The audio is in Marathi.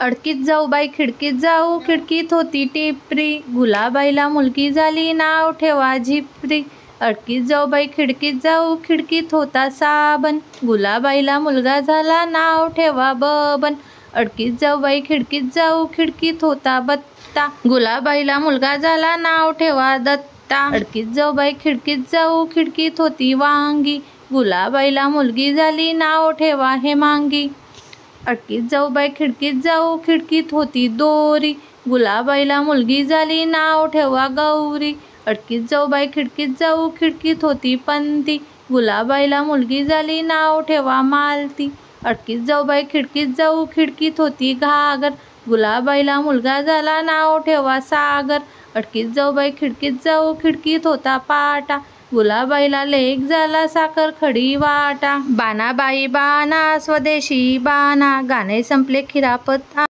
अडकीत जाऊ बाई खिडकीत जाऊ, खिडकीत होती टिपरी, गुलाबाईला मुलगी झाली नाव ठेवा झिपरी. अडकीत जाऊ बाई खिडकीत जाऊ, खिडकीत होता साबण, गुलाबाईला मुलगा झाला नाव ठेवा बबन. अडकीत जाऊ बाई खिडकीत जाऊ, खिडकीत होता बत्ता, गुलाबाईला मुलगा झाला नाव ठेवा दत्ता. अडकीत जाऊ बाई खिडकीत जाऊ, खिडकीत होती वांगी, गुलाबाईला मुलगी झाली नाव ठेवा हेमांगी. अडकीत जाऊ बाई खिडकीत जाऊ, खिडकीत होती दोरी, गुलाबाईला मुलगी झाली नाव ठेवा गौरी. अडकीत जाऊ बाई खिडकीत जाऊ, खिडकीत होती पंती, गुलाबाईला मुलगी झाली नाव ठेवा मालती. अडकीत जाऊ बाई खिडकीत जाऊ, खिडकीत होती घागर, गुलाबाईला मुलगा झाला नाव ठेवा सागर. अडकीत जाऊ बाई खिडकीत जाऊ, खिडकीत होता पाटा, गुलाबाईला लेक झाला साखर खडी वाटा. बाणा बाई बाणा स्वदेशी बाणा, गाणे संपले खिरापत